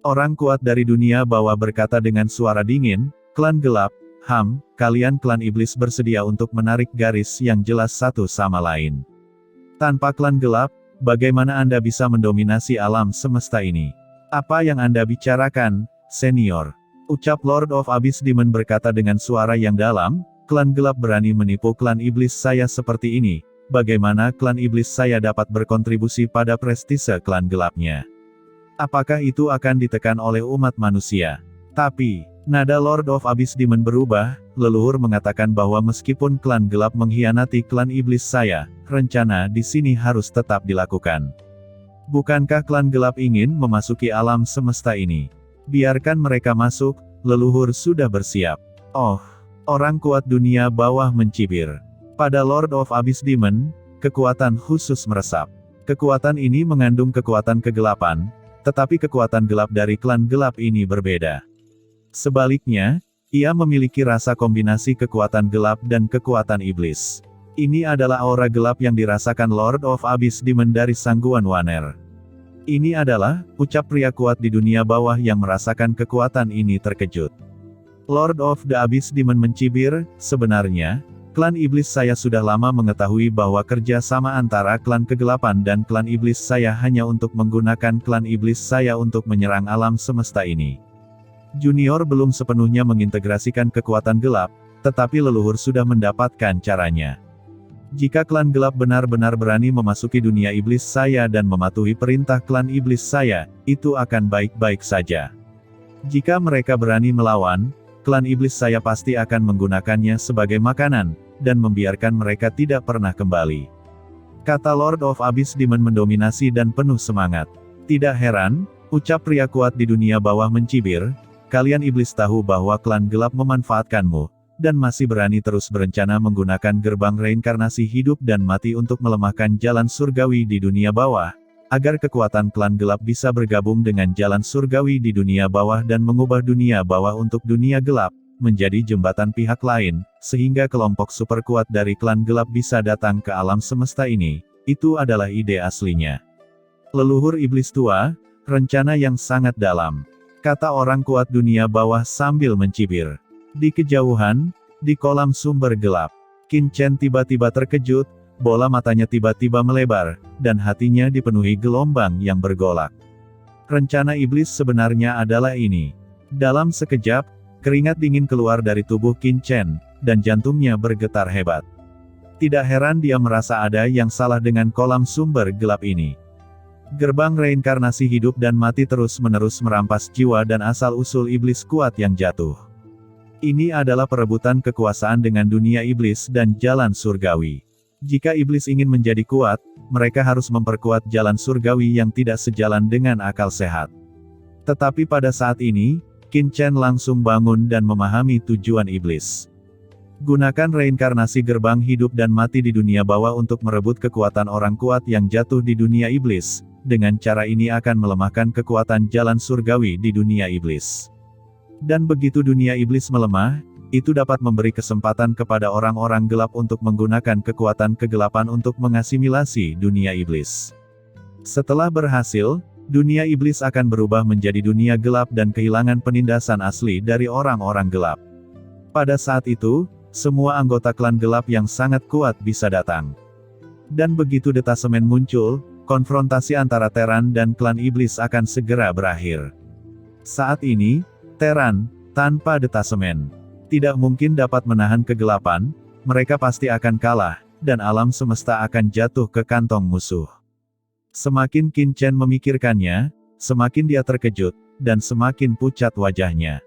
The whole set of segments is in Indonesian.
Orang kuat dari dunia bawah berkata dengan suara dingin, "Klan gelap, kalian klan iblis bersedia untuk menarik garis yang jelas satu sama lain. Tanpa klan gelap, bagaimana Anda bisa mendominasi alam semesta ini? Apa yang Anda bicarakan, senior?" Ucap Lord of Abyss Demon berkata dengan suara yang dalam, "Klan gelap berani menipu klan iblis saya seperti ini. Bagaimana klan iblis saya dapat berkontribusi pada prestise klan gelapnya? Apakah itu akan ditekan oleh umat manusia?" Tapi, nada Lord of Abyss Demon berubah, leluhur mengatakan bahwa meskipun klan gelap mengkhianati klan iblis saya, rencana di sini harus tetap dilakukan. Bukankah klan gelap ingin memasuki alam semesta ini? Biarkan mereka masuk, leluhur sudah bersiap. Oh, orang kuat dunia bawah mencibir. Pada Lord of Abyss Demon, kekuatan khusus meresap. Kekuatan ini mengandung kekuatan kegelapan, tetapi kekuatan gelap dari klan gelap ini berbeda. Sebaliknya, ia memiliki rasa kombinasi kekuatan gelap dan kekuatan iblis. Ini adalah aura gelap yang dirasakan Lord of Abyss Demon dari Sangguan Waner. Ini adalah, ucap pria kuat di dunia bawah yang merasakan kekuatan ini terkejut. Lord of the Abyss Demon mencibir, "Sebenarnya, klan iblis saya sudah lama mengetahui bahwa kerja sama antara klan kegelapan dan klan iblis saya hanya untuk menggunakan klan iblis saya untuk menyerang alam semesta ini. Junior belum sepenuhnya mengintegrasikan kekuatan gelap, tetapi leluhur sudah mendapatkan caranya. Jika klan gelap benar-benar berani memasuki dunia iblis saya dan mematuhi perintah klan iblis saya, itu akan baik-baik saja. Jika mereka berani melawan, klan iblis saya pasti akan menggunakannya sebagai makanan, dan membiarkan mereka tidak pernah kembali." Kata Lord of Abyss Demon mendominasi dan penuh semangat. "Tidak heran," ucap pria kuat di dunia bawah mencibir, "kalian iblis tahu bahwa klan gelap memanfaatkanmu, dan masih berani terus berencana menggunakan gerbang reinkarnasi hidup dan mati untuk melemahkan jalan surgawi di dunia bawah, agar kekuatan klan gelap bisa bergabung dengan jalan surgawi di dunia bawah dan mengubah dunia bawah untuk dunia gelap, menjadi jembatan pihak lain, sehingga kelompok super kuat dari klan gelap bisa datang ke alam semesta ini. Itu adalah ide aslinya. Leluhur iblis tua, rencana yang sangat dalam," kata orang kuat dunia bawah sambil mencibir. Di kejauhan, di kolam sumber gelap, Qin Chen tiba-tiba terkejut, bola matanya tiba-tiba melebar, dan hatinya dipenuhi gelombang yang bergolak. Rencana iblis sebenarnya adalah ini. Dalam sekejap, keringat dingin keluar dari tubuh Qin Chen, dan jantungnya bergetar hebat. Tidak heran dia merasa ada yang salah dengan kolam sumber gelap ini. Gerbang reinkarnasi hidup dan mati terus-menerus merampas jiwa dan asal-usul iblis kuat yang jatuh. Ini adalah perebutan kekuasaan dengan dunia iblis dan jalan surgawi. Jika iblis ingin menjadi kuat, mereka harus memperkuat jalan surgawi yang tidak sejalan dengan akal sehat. Tetapi pada saat ini, Qin Chen langsung bangun dan memahami tujuan iblis. Gunakan reinkarnasi gerbang hidup dan mati di dunia bawah untuk merebut kekuatan orang kuat yang jatuh di dunia iblis. Dengan cara ini akan melemahkan kekuatan jalan surgawi di dunia iblis. Dan begitu dunia iblis melemah, itu dapat memberi kesempatan kepada orang-orang gelap untuk menggunakan kekuatan kegelapan untuk mengasimilasi dunia iblis. Setelah berhasil, dunia iblis akan berubah menjadi dunia gelap dan kehilangan penindasan asli dari orang-orang gelap. Pada saat itu, semua anggota klan gelap yang sangat kuat bisa datang. Dan begitu detasemen muncul, konfrontasi antara Terran dan klan iblis akan segera berakhir. Saat ini, Terran, tanpa detasemen, tidak mungkin dapat menahan kegelapan, mereka pasti akan kalah, dan alam semesta akan jatuh ke kantong musuh. Semakin Qin Chen memikirkannya, semakin dia terkejut, dan semakin pucat wajahnya.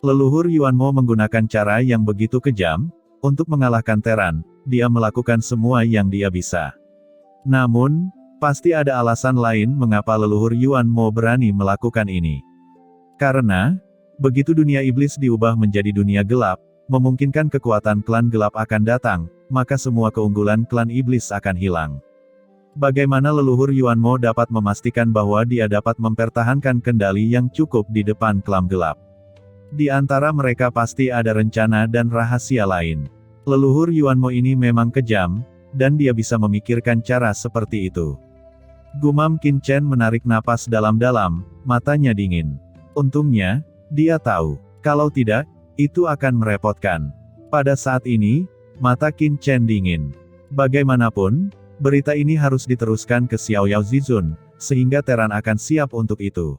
Leluhur Yuan Mo menggunakan cara yang begitu kejam, untuk mengalahkan Terran, dia melakukan semua yang dia bisa. Namun, pasti ada alasan lain mengapa leluhur Yuan Mo berani melakukan ini. Karena, begitu dunia iblis diubah menjadi dunia gelap, memungkinkan kekuatan klan gelap akan datang, maka semua keunggulan klan iblis akan hilang. Bagaimana leluhur Yuan Mo dapat memastikan bahwa dia dapat mempertahankan kendali yang cukup di depan klan gelap? Di antara mereka pasti ada rencana dan rahasia lain. Leluhur Yuan Mo ini memang kejam, dan dia bisa memikirkan cara seperti itu. Gumam Qin Chen menarik napas dalam-dalam, matanya dingin. Untungnya, dia tahu, kalau tidak, itu akan merepotkan. Pada saat ini, mata Qin Chen dingin. Bagaimanapun, berita ini harus diteruskan ke Xiao Yao Zizun, sehingga Teran akan siap untuk itu.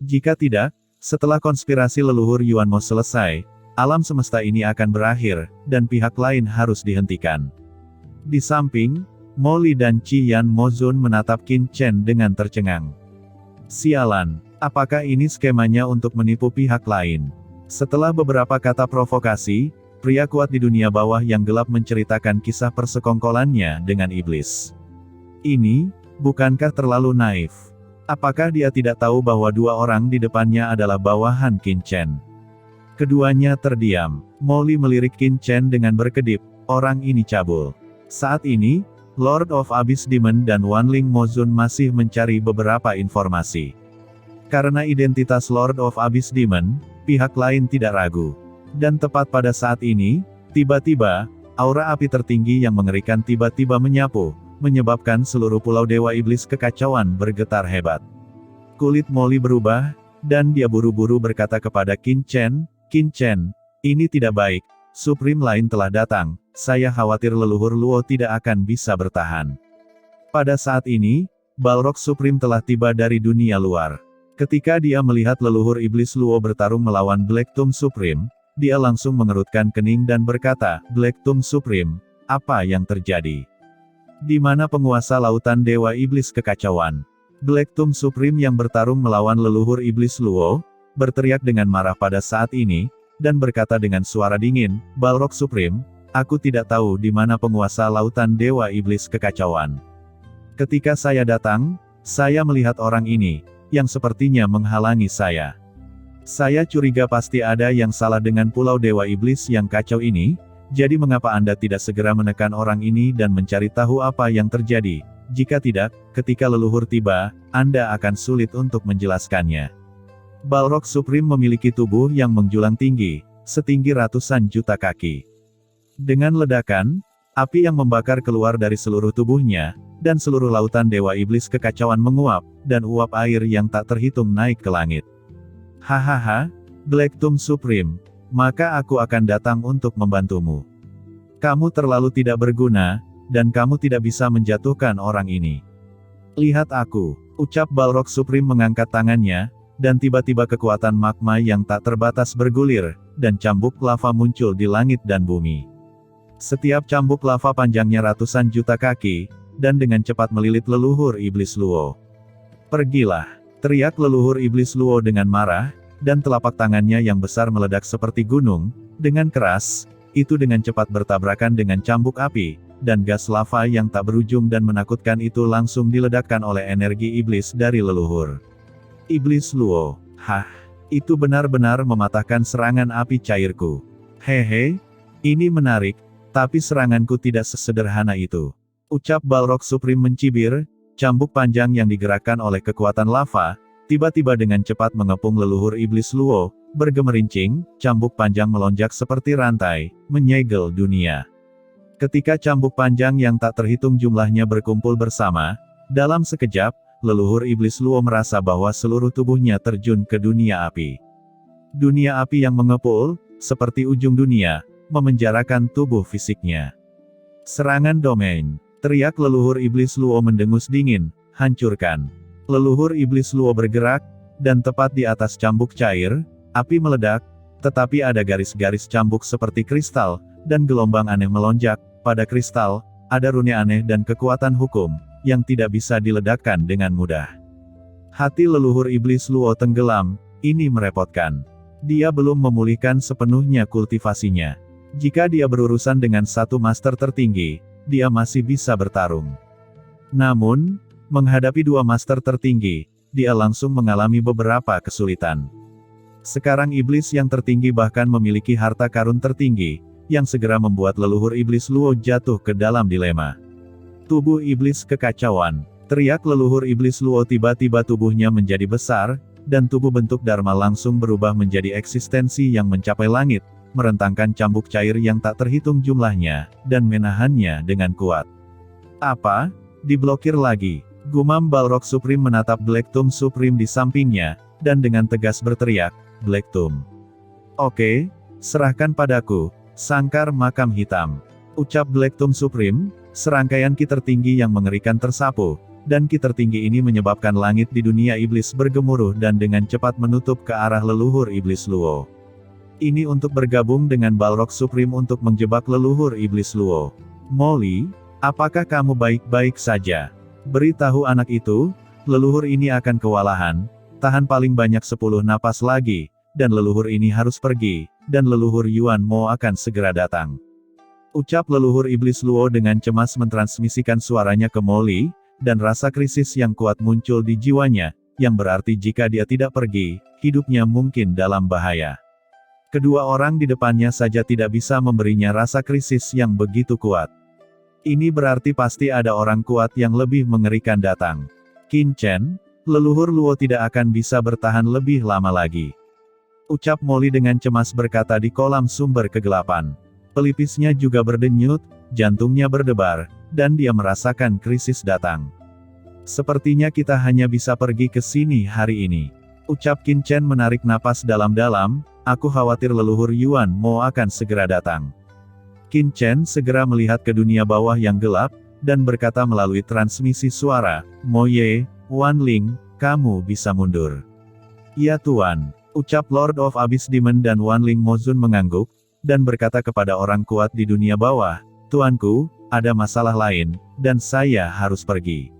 Jika tidak, setelah konspirasi leluhur Yuan Mo selesai, alam semesta ini akan berakhir, dan pihak lain harus dihentikan. Di samping, Mo Li dan Qi Yan Mo Zun menatap Qin Chen dengan tercengang. Sialan, apakah ini skemanya untuk menipu pihak lain? Setelah beberapa kata provokasi, pria kuat di dunia bawah yang gelap menceritakan kisah persekongkolannya dengan iblis. Ini, bukankah terlalu naif? Apakah dia tidak tahu bahwa dua orang di depannya adalah bawahan Qin Chen? Keduanya terdiam. Mo Li melirik Qin Chen dengan berkedip, orang ini cabul. Saat ini, Lord of Abyss Demon dan Wanling Mo Zun masih mencari beberapa informasi. Karena identitas Lord of Abyss Demon, pihak lain tidak ragu. Dan tepat pada saat ini, tiba-tiba, aura api tertinggi yang mengerikan tiba-tiba menyapu, menyebabkan seluruh pulau Dewa Iblis Kekacauan bergetar hebat. Kulit Mo Li berubah, dan dia buru-buru berkata kepada Qin Chen, Qin Chen, ini tidak baik, Supreme lain telah datang, saya khawatir leluhur Luo tidak akan bisa bertahan. Pada saat ini, Balrog Supreme telah tiba dari dunia luar. Ketika dia melihat leluhur Iblis Luo bertarung melawan Black Tomb Supreme, dia langsung mengerutkan kening dan berkata, Black Tomb Supreme, apa yang terjadi? Di mana penguasa lautan Dewa Iblis Kekacauan? Black Tomb Supreme yang bertarung melawan leluhur Iblis Luo, berteriak dengan marah pada saat ini, dan berkata dengan suara dingin, Balrog Supreme, aku tidak tahu di mana penguasa lautan Dewa Iblis Kekacauan. Ketika saya datang, saya melihat orang ini, yang sepertinya menghalangi saya. Saya curiga pasti ada yang salah dengan Pulau Dewa Iblis yang kacau ini, jadi mengapa Anda tidak segera menekan orang ini dan mencari tahu apa yang terjadi? Jika tidak, ketika leluhur tiba, Anda akan sulit untuk menjelaskannya. Balrog Supreme memiliki tubuh yang menjulang tinggi, setinggi ratusan juta kaki. Dengan ledakan, api yang membakar keluar dari seluruh tubuhnya, dan seluruh lautan Dewa Iblis Kekacauan menguap, dan uap air yang tak terhitung naik ke langit. Hahaha, Black Tomb Supreme, maka aku akan datang untuk membantumu. Kamu terlalu tidak berguna, dan kamu tidak bisa menjatuhkan orang ini. Lihat aku, ucap Balrog Supreme mengangkat tangannya, dan tiba-tiba kekuatan magma yang tak terbatas bergulir, dan cambuk lava muncul di langit dan bumi. Setiap cambuk lava panjangnya ratusan juta kaki, dan dengan cepat melilit leluhur Iblis Luo. Pergilah, teriak leluhur Iblis Luo dengan marah, dan telapak tangannya yang besar meledak seperti gunung, dengan keras, itu dengan cepat bertabrakan dengan cambuk api, dan gas lava yang tak berujung dan menakutkan itu langsung diledakkan oleh energi iblis dari leluhur Iblis Luo. Hah, itu benar-benar mematahkan serangan api cairku. Hehe, ini menarik, tapi seranganku tidak sesederhana itu. Ucap Balrog Supreme mencibir, cambuk panjang yang digerakkan oleh kekuatan lava, tiba-tiba dengan cepat mengepung leluhur Iblis Luo, bergemerincing, cambuk panjang melonjak seperti rantai, menyegel dunia. Ketika cambuk panjang yang tak terhitung jumlahnya berkumpul bersama, dalam sekejap, leluhur Iblis Luo merasa bahwa seluruh tubuhnya terjun ke dunia api. Dunia api yang mengepul, seperti ujung dunia, memenjarakan tubuh fisiknya. Serangan domain, teriak leluhur Iblis Luo mendengus dingin, hancurkan. Leluhur Iblis Luo bergerak, dan tepat di atas cambuk cair, api meledak, tetapi ada garis-garis cambuk seperti kristal, dan gelombang aneh melonjak. Pada kristal, ada rune aneh dan kekuatan hukum, yang tidak bisa diledakkan dengan mudah. Hati leluhur Iblis Luo tenggelam, ini merepotkan. Dia belum memulihkan sepenuhnya kultivasinya. Jika dia berurusan dengan satu master tertinggi, dia masih bisa bertarung. Namun, menghadapi dua master tertinggi, dia langsung mengalami beberapa kesulitan. Sekarang iblis yang tertinggi bahkan memiliki harta karun tertinggi, yang segera membuat leluhur Iblis Luo jatuh ke dalam dilema. Tubuh Iblis Kekacauan, teriak leluhur Iblis Luo tiba-tiba tubuhnya menjadi besar, dan tubuh bentuk Dharma langsung berubah menjadi eksistensi yang mencapai langit, merentangkan cambuk cair yang tak terhitung jumlahnya, dan menahannya dengan kuat. Apa? Diblokir lagi. Gumam Balrog Supreme menatap Black Tomb Supreme di sampingnya, dan dengan tegas berteriak, Black Tomb. Oke, serahkan padaku, sangkar makam hitam. Ucap Black Tomb Supreme, serangkaian ki tertinggi yang mengerikan tersapu, dan ki tertinggi ini menyebabkan langit di dunia iblis bergemuruh dan dengan cepat menutup ke arah leluhur iblis Luo. Ini untuk bergabung dengan Balrog Supreme untuk menjebak leluhur iblis Luo. Molly, apakah kamu baik-baik saja? Beritahu anak itu, leluhur ini akan kewalahan, tahan paling banyak 10 napas lagi, dan leluhur ini harus pergi, dan leluhur Yuan Mo akan segera datang. Ucap leluhur iblis Luo dengan cemas mentransmisikan suaranya ke Molly, dan rasa krisis yang kuat muncul di jiwanya, yang berarti jika dia tidak pergi, hidupnya mungkin dalam bahaya. Kedua orang di depannya saja tidak bisa memberinya rasa krisis yang begitu kuat. Ini berarti pasti ada orang kuat yang lebih mengerikan datang. Qin Chen, leluhur Luo tidak akan bisa bertahan lebih lama lagi. Ucap Molly dengan cemas berkata di kolam sumber kegelapan. Pelipisnya juga berdenyut, jantungnya berdebar, dan dia merasakan krisis datang. Sepertinya kita hanya bisa pergi ke sini hari ini. Ucap Qin Chen menarik napas dalam-dalam, aku khawatir leluhur Yuan Mo akan segera datang. Qin Chen segera melihat ke dunia bawah yang gelap, dan berkata melalui transmisi suara, Mo Ye, Wan Ling, kamu bisa mundur. Ya Tuan, ucap Lord of Abyss Demon dan Wan Ling Mozun mengangguk, dan berkata kepada orang kuat di dunia bawah, Tuanku, ada masalah lain, dan saya harus pergi.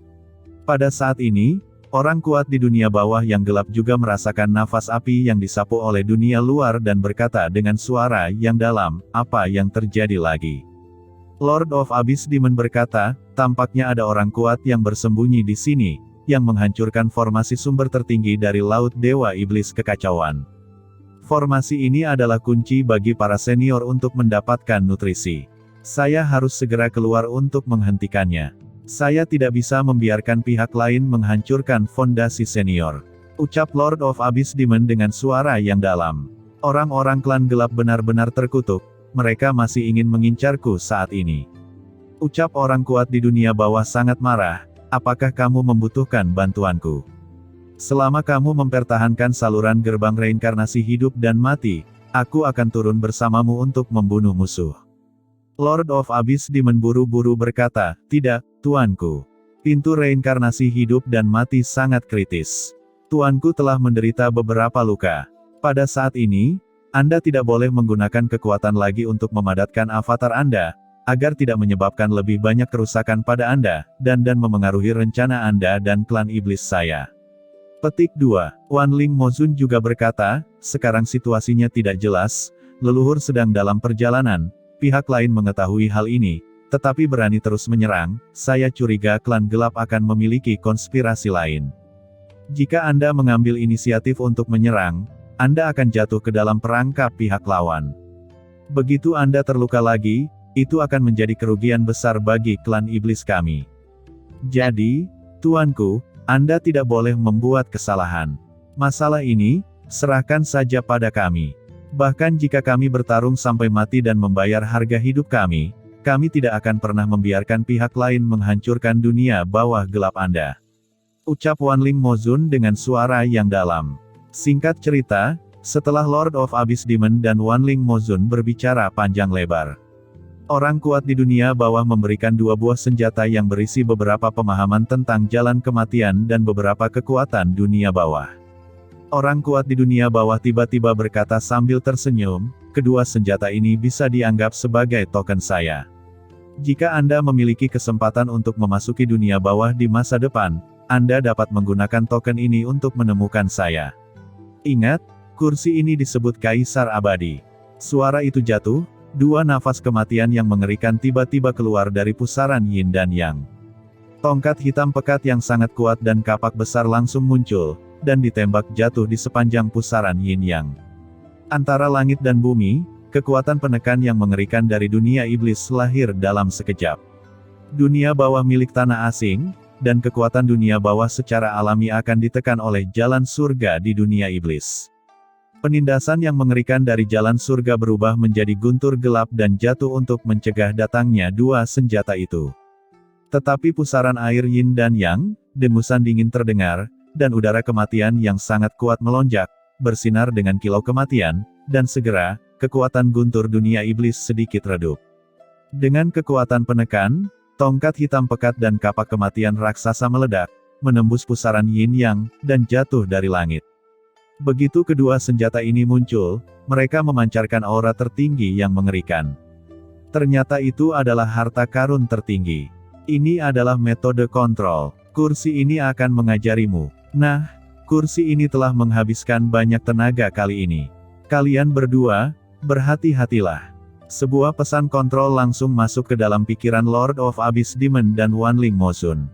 Pada saat ini, orang kuat di dunia bawah yang gelap juga merasakan nafas api yang disapu oleh dunia luar dan berkata dengan suara yang dalam, apa yang terjadi lagi? Lord of Abyss Demon berkata, tampaknya ada orang kuat yang bersembunyi di sini, yang menghancurkan formasi sumber tertinggi dari Laut Dewa Iblis Kekacauan. Formasi ini adalah kunci bagi para senior untuk mendapatkan nutrisi. Saya harus segera keluar untuk menghentikannya. Saya tidak bisa membiarkan pihak lain menghancurkan fondasi senior. Ucap Lord of Abyss Demon dengan suara yang dalam. Orang-orang klan gelap benar-benar terkutuk, mereka masih ingin mengincarku saat ini. Ucap orang kuat di dunia bawah sangat marah, apakah kamu membutuhkan bantuanku? Selama kamu mempertahankan saluran gerbang reinkarnasi hidup dan mati, aku akan turun bersamamu untuk membunuh musuh. Lord of Abyss Demon buru-buru berkata, tidak, Tuanku. Pintu reinkarnasi hidup dan mati sangat kritis. Tuanku telah menderita beberapa luka. Pada saat ini, Anda tidak boleh menggunakan kekuatan lagi untuk memadatkan avatar Anda, agar tidak menyebabkan lebih banyak kerusakan pada Anda, dan memengaruhi rencana Anda dan klan iblis saya. Petik 2. Wan Ling Mozun juga berkata, sekarang situasinya tidak jelas, leluhur sedang dalam perjalanan, pihak lain mengetahui hal ini, tetapi berani terus menyerang, saya curiga klan gelap akan memiliki konspirasi lain. Jika Anda mengambil inisiatif untuk menyerang, Anda akan jatuh ke dalam perangkap pihak lawan. Begitu Anda terluka lagi, itu akan menjadi kerugian besar bagi klan iblis kami. Jadi, Tuanku, Anda tidak boleh membuat kesalahan. Masalah ini, serahkan saja pada kami. Bahkan jika kami bertarung sampai mati dan membayar harga hidup kami tidak akan pernah membiarkan pihak lain menghancurkan dunia bawah gelap Anda. Ucap Wan Ling Mozun dengan suara yang dalam. Singkat cerita, setelah Lord of Abyss Demon dan Wan Ling Mozun berbicara panjang lebar, orang kuat di dunia bawah memberikan 2 buah senjata yang berisi beberapa pemahaman tentang jalan kematian dan beberapa kekuatan dunia bawah. Orang kuat di dunia bawah tiba-tiba berkata sambil tersenyum, kedua senjata ini bisa dianggap sebagai token saya. Jika Anda memiliki kesempatan untuk memasuki dunia bawah di masa depan, Anda dapat menggunakan token ini untuk menemukan saya. Ingat, kursi ini disebut Kaisar Abadi. Suara itu jatuh, 2 nafas kematian yang mengerikan tiba-tiba keluar dari pusaran Yin dan Yang. Tongkat hitam pekat yang sangat kuat dan kapak besar langsung muncul, dan ditembak jatuh di sepanjang pusaran Yin Yang. Antara langit dan bumi, kekuatan penekan yang mengerikan dari dunia iblis lahir dalam sekejap. Dunia bawah milik tanah asing, dan kekuatan dunia bawah secara alami akan ditekan oleh jalan surga di dunia iblis. Penindasan yang mengerikan dari jalan surga berubah menjadi guntur gelap dan jatuh untuk mencegah datangnya 2 senjata itu. Tetapi pusaran air yin dan yang, dengusan dingin terdengar, dan udara kematian yang sangat kuat melonjak, bersinar dengan kilau kematian, dan segera, kekuatan guntur dunia iblis sedikit redup. Dengan kekuatan penekan, tongkat hitam pekat dan kapak kematian raksasa meledak, menembus pusaran yin yang, dan jatuh dari langit. Begitu kedua senjata ini muncul, mereka memancarkan aura tertinggi yang mengerikan. Ternyata itu adalah harta karun tertinggi. Ini adalah metode kontrol. Kursi ini akan mengajarimu. Nah, kursi ini telah menghabiskan banyak tenaga kali ini. Kalian berdua, berhati-hatilah. Sebuah pesan kontrol langsung masuk ke dalam pikiran Lord of Abyss Demon dan Wanling Mozun.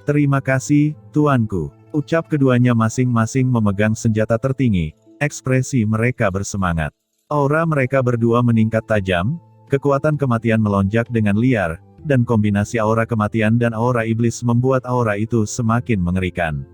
Terima kasih, tuanku. Ucap keduanya masing-masing memegang senjata tertinggi. Ekspresi mereka bersemangat. Aura mereka berdua meningkat tajam, kekuatan kematian melonjak dengan liar, dan kombinasi aura kematian dan aura iblis membuat aura itu semakin mengerikan.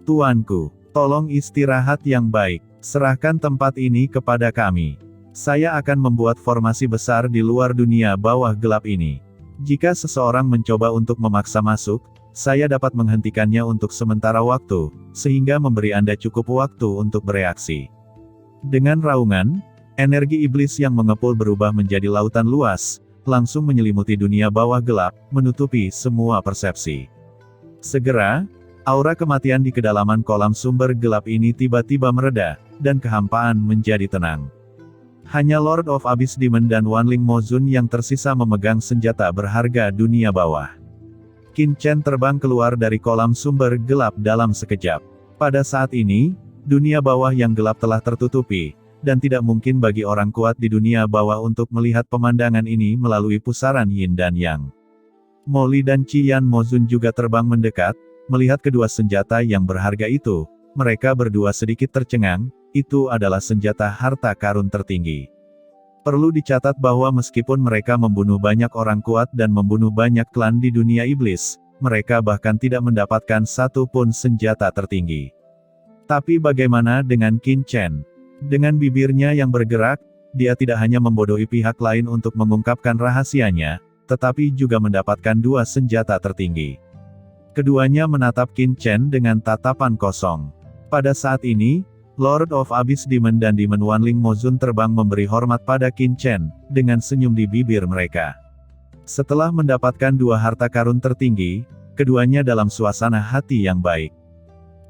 Tuanku, tolong istirahat yang baik. Serahkan tempat ini kepada kami. Saya akan membuat formasi besar di luar dunia bawah gelap ini. Jika seseorang mencoba untuk memaksa masuk, saya dapat menghentikannya untuk sementara waktu, sehingga memberi Anda cukup waktu untuk bereaksi. Dengan raungan, energi iblis yang mengepul berubah menjadi lautan luas, langsung menyelimuti dunia bawah gelap, menutupi semua persepsi. Segera, aura kematian di kedalaman kolam sumber gelap ini tiba-tiba mereda, dan kehampaan menjadi tenang. Hanya Lord of Abyss Demon dan Wanling Mozun yang tersisa memegang senjata berharga dunia bawah. Qin Chen terbang keluar dari kolam sumber gelap dalam sekejap. Pada saat ini, dunia bawah yang gelap telah tertutupi, dan tidak mungkin bagi orang kuat di dunia bawah untuk melihat pemandangan ini melalui pusaran yin dan yang. Molly dan Qian Mozun juga terbang mendekat, melihat kedua senjata yang berharga itu. Mereka berdua sedikit tercengang. Itu adalah senjata harta karun tertinggi. Perlu dicatat bahwa meskipun mereka membunuh banyak orang kuat dan membunuh banyak klan di dunia iblis, mereka bahkan tidak mendapatkan satu pun senjata tertinggi. Tapi bagaimana dengan Qin Chen? Dengan bibirnya yang bergerak, dia tidak hanya membodohi pihak lain untuk mengungkapkan rahasianya, tetapi juga mendapatkan dua senjata tertinggi. Keduanya menatap Qin Chen dengan tatapan kosong. Pada saat ini, Lord of Abyss Demon dan Demon Wanling Mozun terbang memberi hormat pada Qin Chen, dengan senyum di bibir mereka. Setelah mendapatkan dua harta karun tertinggi, keduanya dalam suasana hati yang baik.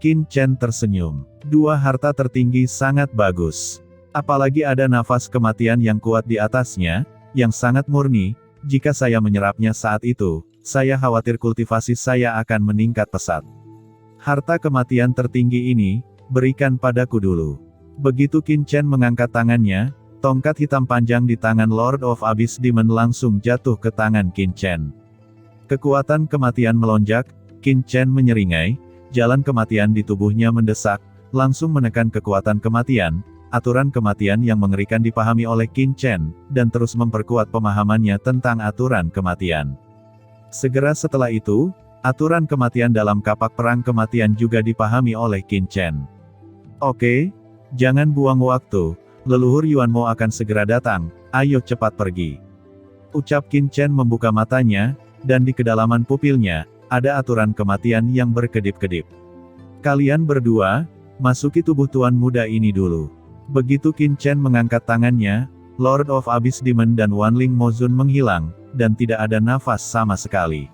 Qin Chen tersenyum. Dua harta tertinggi sangat bagus. Apalagi ada nafas kematian yang kuat di atasnya, yang sangat murni. Jika saya menyerapnya saat itu, saya khawatir kultivasi saya akan meningkat pesat. Harta kematian tertinggi ini, berikan padaku dulu. Begitu Qin Chen mengangkat tangannya, tongkat hitam panjang di tangan Lord of Abyss Demon langsung jatuh ke tangan Qin Chen. Kekuatan kematian melonjak, Qin Chen menyeringai, jalan kematian di tubuhnya mendesak, langsung menekan kekuatan kematian. Aturan kematian yang mengerikan dipahami oleh Qin Chen, dan terus memperkuat pemahamannya tentang aturan kematian. Segera setelah itu, aturan kematian dalam kapak perang kematian juga dipahami oleh Qin Chen. Oke, jangan buang waktu, leluhur Yuanmo akan segera datang, ayo cepat pergi. Ucap Qin Chen membuka matanya, dan di kedalaman pupilnya, ada aturan kematian yang berkedip-kedip. Kalian berdua, masuki tubuh tuan muda ini dulu. Begitu Qin Chen mengangkat tangannya, Lord of Abyss Demon dan Wanling Mozun menghilang, dan tidak ada nafas sama sekali.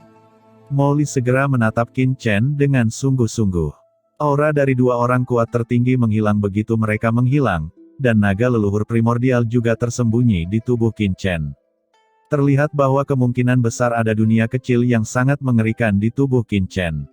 Molly segera menatap Qin Chen dengan sungguh-sungguh. Aura dari dua orang kuat tertinggi menghilang begitu mereka menghilang, dan naga leluhur primordial juga tersembunyi di tubuh Qin Chen. Terlihat bahwa kemungkinan besar ada dunia kecil yang sangat mengerikan di tubuh Qin Chen.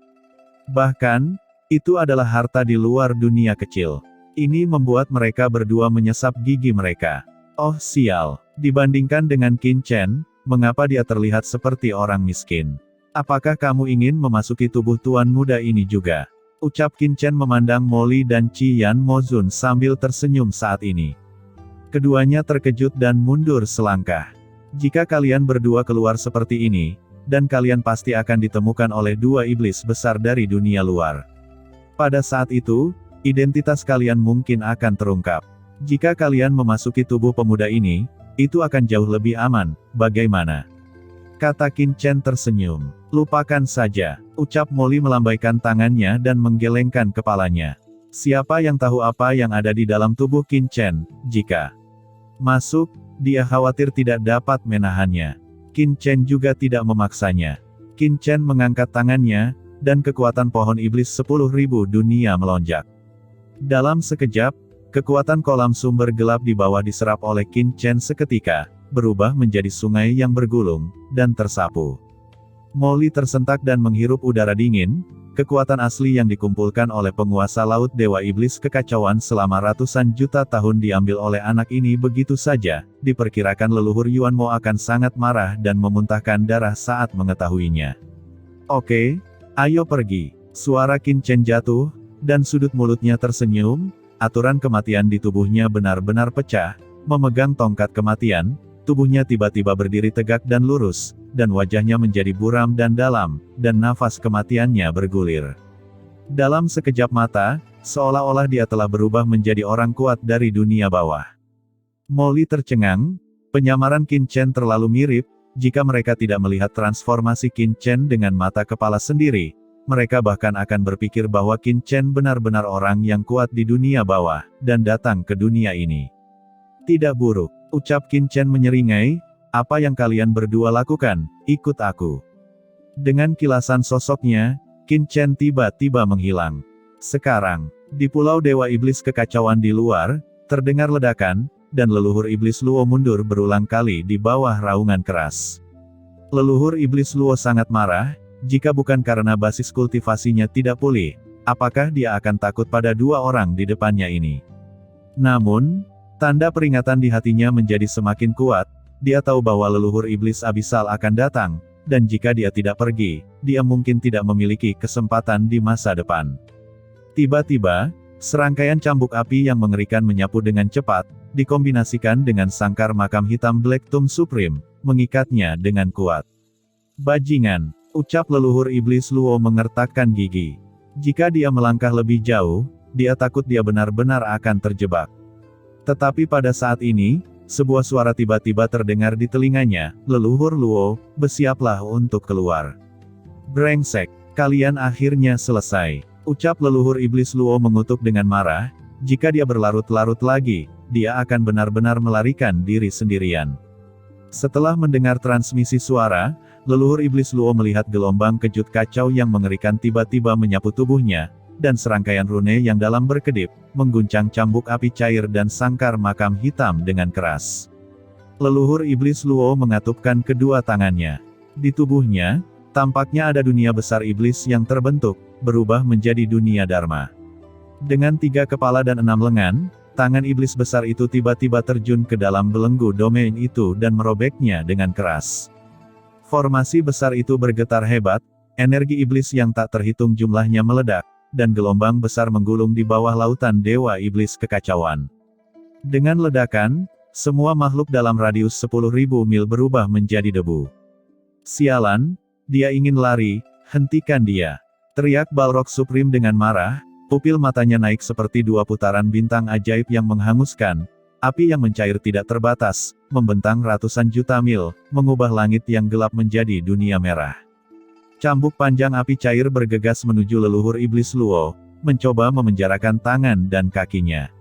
Bahkan, itu adalah harta di luar dunia kecil. Ini membuat mereka berdua menyesap gigi mereka. Oh sial, dibandingkan dengan Qin Chen, mengapa dia terlihat seperti orang miskin? Apakah kamu ingin memasuki tubuh tuan muda ini juga? Ucap Qin Chen memandang Molly dan Qian Mozun sambil tersenyum saat ini. Keduanya terkejut dan mundur selangkah. Jika kalian berdua keluar seperti ini, dan kalian pasti akan ditemukan oleh dua iblis besar dari dunia luar. Pada saat itu, identitas kalian mungkin akan terungkap. Jika kalian memasuki tubuh pemuda ini, itu akan jauh lebih aman, bagaimana? Kata Qin Chen tersenyum. Lupakan saja, ucap Molly melambaikan tangannya dan menggelengkan kepalanya. Siapa yang tahu apa yang ada di dalam tubuh Qin Chen, jika masuk, dia khawatir tidak dapat menahannya. Qin Chen juga tidak memaksanya. Qin Chen mengangkat tangannya, dan kekuatan pohon iblis 10.000 dunia melonjak. Dalam sekejap, kekuatan kolam sumber gelap di bawah diserap oleh Qin Chen seketika, berubah menjadi sungai yang bergulung, dan tersapu. Molly tersentak dan menghirup udara dingin. Kekuatan asli yang dikumpulkan oleh penguasa laut Dewa Iblis Kekacauan selama ratusan juta tahun diambil oleh anak ini begitu saja. Diperkirakan leluhur Yuan Mo akan sangat marah dan memuntahkan darah saat mengetahuinya. Oke, ayo pergi. Suara Qin Chen jatuh, dan sudut mulutnya tersenyum. Aturan kematian di tubuhnya benar-benar pecah. Memegang tongkat kematian, tubuhnya tiba-tiba berdiri tegak dan lurus, dan wajahnya menjadi buram dan dalam, dan nafas kematiannya bergulir. Dalam sekejap mata, seolah-olah dia telah berubah menjadi orang kuat dari dunia bawah. Molly tercengang, penyamaran Qin Chen terlalu mirip. Jika mereka tidak melihat transformasi Qin Chen dengan mata kepala sendiri, mereka bahkan akan berpikir bahwa Qin Chen benar-benar orang yang kuat di dunia bawah, dan datang ke dunia ini. Tidak buruk, ucap Qin Chen menyeringai. Apa yang kalian berdua lakukan, ikut aku. Dengan kilasan sosoknya, Qin Chen tiba-tiba menghilang. Sekarang, di Pulau Dewa Iblis Kekacauan di luar, terdengar ledakan, dan leluhur Iblis Luo mundur berulang kali di bawah raungan keras. Leluhur Iblis Luo sangat marah, jika bukan karena basis kultivasinya tidak pulih, apakah dia akan takut pada dua orang di depannya ini? Namun, tanda peringatan di hatinya menjadi semakin kuat. Dia tahu bahwa leluhur iblis abisal akan datang, dan jika dia tidak pergi, dia mungkin tidak memiliki kesempatan di masa depan. Tiba-tiba, serangkaian cambuk api yang mengerikan menyapu dengan cepat, dikombinasikan dengan sangkar makam hitam Black Tomb Supreme, mengikatnya dengan kuat. Bajingan, ucap leluhur iblis Luo mengertakkan gigi. Jika dia melangkah lebih jauh, dia takut dia benar-benar akan terjebak. Tetapi pada saat ini, sebuah suara tiba-tiba terdengar di telinganya, leluhur Luo, bersiaplah untuk keluar. Brengsek, kalian akhirnya selesai, ucap leluhur iblis Luo mengutuk dengan marah. Jika dia berlarut-larut lagi, dia akan benar-benar melarikan diri sendirian. Setelah mendengar transmisi suara, leluhur iblis Luo melihat gelombang kejut kacau yang mengerikan tiba-tiba menyapu tubuhnya, dan serangkaian rune yang dalam berkedip, mengguncang cambuk api cair dan sangkar makam hitam dengan keras. Leluhur iblis Luo mengatupkan kedua tangannya. Di tubuhnya, tampaknya ada dunia besar iblis yang terbentuk, berubah menjadi dunia Dharma. Dengan 3 kepala dan 6 lengan, tangan iblis besar itu tiba-tiba terjun ke dalam belenggu domain itu dan merobeknya dengan keras. Formasi besar itu bergetar hebat, energi iblis yang tak terhitung jumlahnya meledak, dan gelombang besar menggulung di bawah lautan Dewa Iblis Kekacauan. Dengan ledakan, semua makhluk dalam radius 10.000 mil berubah menjadi debu. Sialan, dia ingin lari, hentikan dia. Teriak Balrog Supreme dengan marah, pupil matanya naik seperti 2 putaran bintang ajaib yang menghanguskan. Api yang mencair tidak terbatas, membentang ratusan juta mil, mengubah langit yang gelap menjadi dunia merah. Cambuk panjang api cair bergegas menuju leluhur iblis Luo, mencoba memenjarakan tangan dan kakinya.